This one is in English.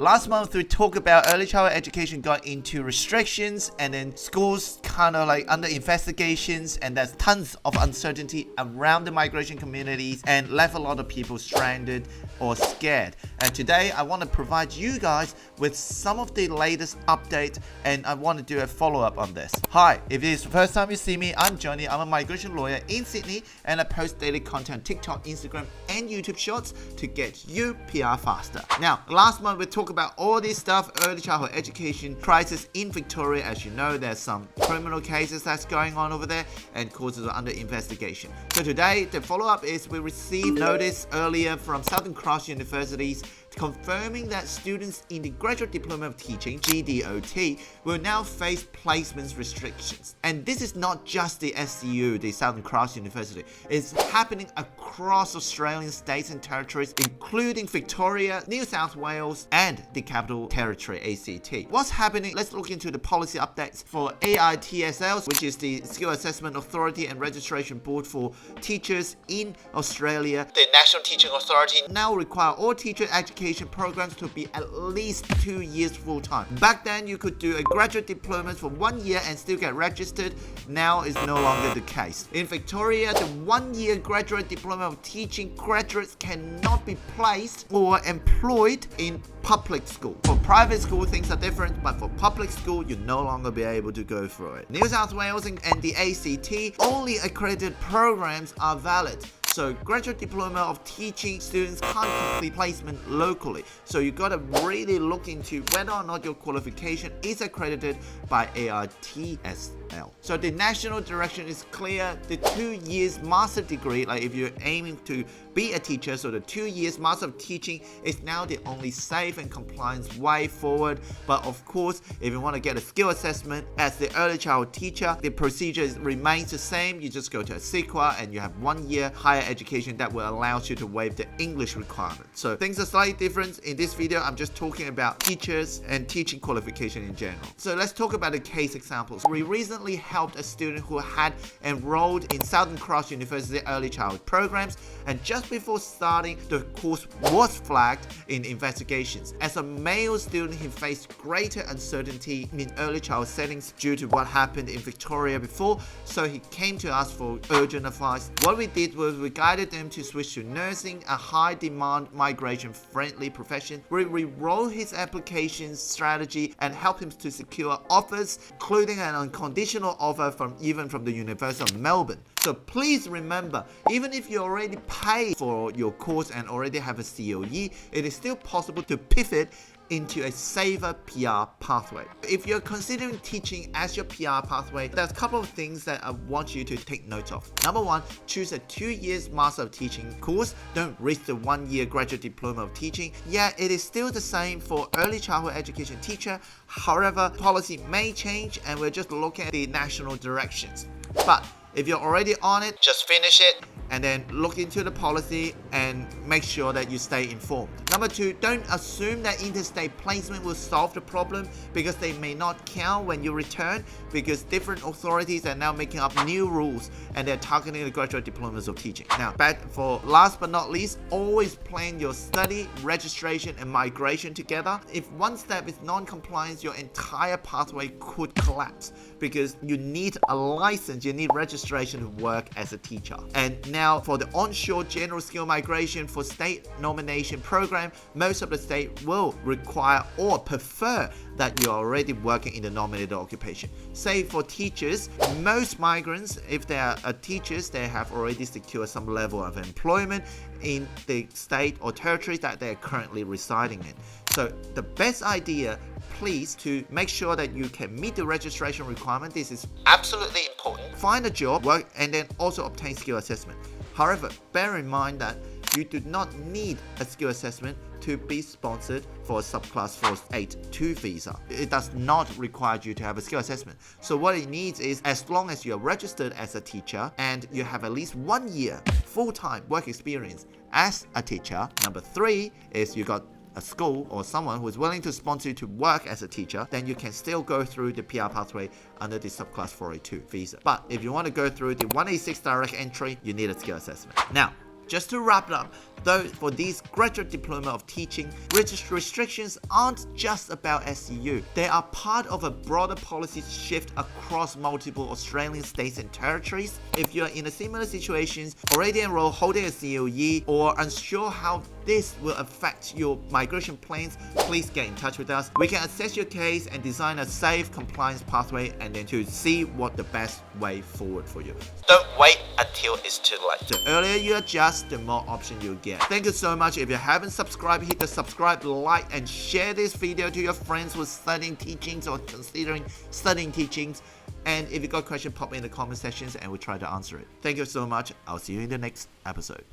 Last month we talked about early childhood education got into restrictions, and then schools kind of like under investigations, and there's tons of uncertainty around the migration communities and left a lot of people stranded or scared. And today I want to provide you guys with some of the latest updates, and I want to do a follow-up on this. Hi, if it is the first time you see me, I'm Johnny. I'm a migration lawyer in Sydney, and I post daily content on TikTok, Instagram, and YouTube Shorts to get you PR faster. Now, last month we talked about all this stuff, early childhood education crisis in Victoria. As you know, there's some criminal cases that's going on over there, and courses are under investigation. So today, the follow-up is we received notice earlier from Southern Cross Universities confirming that students in the Graduate Diploma of Teaching, GDOT, will now face placements restrictions. And this is not just the SCU, the Southern Cross University. It's happening across Australian states and territories, including Victoria, New South Wales, and the Capital Territory, ACT. What's happening? Let's look into the policy updates for AITSL, which is the Skill Assessment Authority and Registration Board for teachers in Australia. The National Teaching Authority now require all teacher education programs to be at least 2 years full-time. Back then, you could do a graduate diploma for 1 year and still get registered. Now is no longer the case. In Victoria, the 1-year graduate diploma of teaching graduates cannot be placed or employed in public school. For private school, things are different, but for public school, you no longer be able to go through it. New South Wales and the ACT, only accredited programs are valid. So graduate diploma of teaching students can't complete placement locally. So you got to really look into whether or not your qualification is accredited by AITSL. So the national direction is clear. The 2 years master degree, like if you're aiming to be a teacher, so the 2 years master of teaching is now the only safe and compliance way forward. But of course, if you want to get a skill assessment as the early childhood teacher, the procedure remains the same. You just go to a CEQA and you have 1 year higher education that will allow you to waive the English requirement. So things are slightly different. In this video, I'm just talking about teachers and teaching qualification in general. So let's talk about the case examples. We recently helped a student who had enrolled in Southern Cross University early childhood programs, and just before starting, the course was flagged in investigations. As a male student, he faced greater uncertainty in early childhood settings due to what happened in Victoria before, so he came to us for urgent advice. What we did was we guided them to switch to nursing, a high-demand, migration-friendly profession. We rewrote his application strategy and helped him to secure offers, including an unconditional offer from the University of Melbourne. So please remember, even if you already paid for your course and already have a COE, it is still possible to pivot into a safer PR pathway. If you're considering teaching as your PR pathway, there's a couple of things that I want you to take note of. Number one, choose a 2 years Master of Teaching course. Don't risk the 1 year Graduate Diploma of Teaching. Yeah, it is still the same for early childhood education teacher. However, policy may change, and we're just looking at the national directions. But if you're already on it, just finish it and then look into the policy and make sure that you stay informed. Number two, don't assume that interstate placement will solve the problem, because they may not count when you return, because different authorities are now making up new rules and they're targeting the graduate diplomas of teaching. Now, last but not least, always plan your study, registration, and migration together. If one step is non-compliance, your entire pathway could collapse, because you need a license, you need registration to work as a teacher. And now for the onshore general skill migration for state nomination program, most of the state will require or prefer that you're already working in the nominated occupation. Say for teachers, most migrants, if they are teachers, they have already secured some level of employment in the state or territory that they're currently residing in. So the best idea, please, to make sure that you can meet the registration requirement. This is absolutely important. Find a job, work, and then also obtain skill assessment. However, bear in mind that you do not need a skill assessment to be sponsored for a subclass 482 visa. It does not require you to have a skill assessment. So what it needs is, as long as you are registered as a teacher and you have at least 1 year full-time work experience as a teacher. Number three is you got a school or someone who is willing to sponsor you to work as a teacher, then you can still go through the PR pathway under the subclass 482 visa. But if you want to go through the 186 direct entry, you need a skill assessment. Now, just to wrap it up, though, for these graduate diploma of teaching, restrictions aren't just about SEU. They are part of a broader policy shift across multiple Australian states and territories. If you are in a similar situation, already enrolled, holding a COE, or unsure how this will affect your migration plans, please get in touch with us. We can assess your case and design a safe compliance pathway, and then to see what the best way forward for you. Don't wait until it's too late. The earlier you adjust, the more options you'll get. Thank you so much. If you haven't subscribed, hit the subscribe, like, and share this video to your friends who are studying teachings or considering studying teachings. And if you got a question, pop in the comment sections and we'll try to answer it. Thank you so much. I'll see you in the next episode.